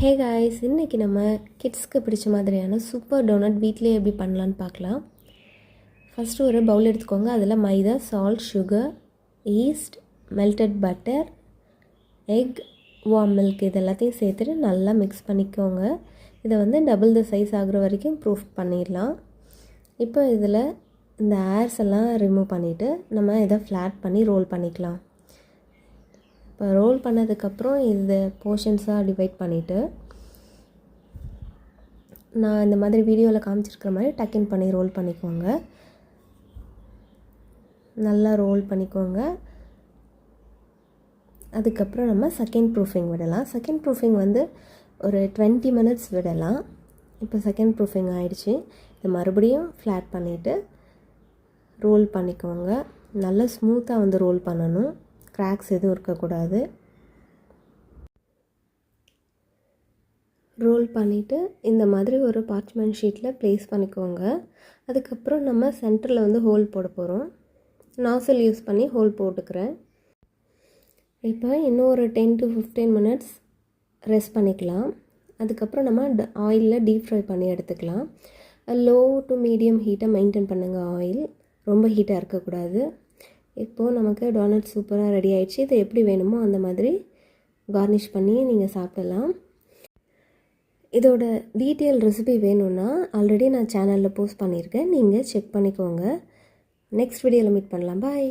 Hey guys, இன்றைக்கி நம்ம கிட்ஸ்க்கு பிடிச்ச மாதிரியான சூப்பர் டோனட் வீட்டிலே எப்படி பண்ணலான்னு பார்க்கலாம். ஃபஸ்ட்டு ஒரு பவுல் எடுத்துக்கோங்க. அதில் மைதா, salt, sugar, yeast, melted butter, egg, warm milk இது எல்லாத்தையும் சேர்த்துட்டு நல்லா மிக்ஸ் பண்ணிக்கோங்க. இதை வந்து டபுள் த சைஸ் ஆகிற வரைக்கும் ப்ரூஃப் பண்ணிடலாம். இப்போ இதில் இந்த ஏர்ஸ் எல்லாம் ரிமூவ் பண்ணிவிட்டு நம்ம இதை ஃப்ளாட் பண்ணி ரோல் பண்ணிக்கலாம். இப்போ ரோல் பண்ணதுக்கப்புறம் இதை போர்ஷன்ஸாக டிவைட் பண்ணிவிட்டு நான் இந்த மாதிரி வீடியோவில் காமிச்சிருக்கிற மாதிரி டக்கின் பண்ணி ரோல் பண்ணிக்கோங்க. நல்லா ரோல் பண்ணிக்கோங்க. அதுக்கப்புறம் நம்ம செகண்ட் ப்ரூஃபிங் விடலாம். செகண்ட் ப்ரூஃபிங் வந்து ஒரு 20 மினிட்ஸ் விடலாம். இப்போ செகண்ட் ப்ரூஃபிங் ஆகிடுச்சு. இதை மறுபடியும் ஃப்ளாட் பண்ணிவிட்டு ரோல் பண்ணிக்கோங்க. நல்லா ஸ்மூத்தாக வந்து ரோல் பண்ணணும். கிராக்ஸ் எதுவும் இருக்கக்கூடாது. ரோல் பண்ணிவிட்டு இந்த மாதிரி ஒரு பார்ச்மெண்ட் ஷீட்டில் ப்ளேஸ் பண்ணிக்கோங்க. அதுக்கப்புறம் நம்ம சென்டரில் வந்து ஹோல் போட போகிறோம். நாசில் யூஸ் பண்ணி ஹோல் போட்டுக்கிறேன். இப்போ இன்னும் ஒரு 10 to 15 மினிட்ஸ் ரெஸ்ட் பண்ணிக்கலாம். அதுக்கப்புறம் நம்ம ஆயிலில் டீப் ஃப்ரை பண்ணி எடுத்துக்கலாம். லோ டு மீடியம் ஹீட்டை மெயின்டைன் பண்ணுங்கள். ஆயில் ரொம்ப ஹீட்டாக இருக்கக்கூடாது. இப்போது நமக்கு டோனட் சூப்பராக ரெடி ஆகிடுச்சு. இதை எப்படி வேணுமோ அந்த மாதிரி கார்னிஷ் பண்ணி நீங்கள் சாப்பிடலாம். இதோட டீட்டெயில் ரெசிபி வேணும்னா ஆல்ரெடி நான் சேனலில் போஸ்ட் பண்ணியிருக்கேன். நீங்கள் செக் பண்ணிக்கோங்க. நெக்ஸ்ட் வீடியோவில் மீட் பண்ணலாம். பாய்.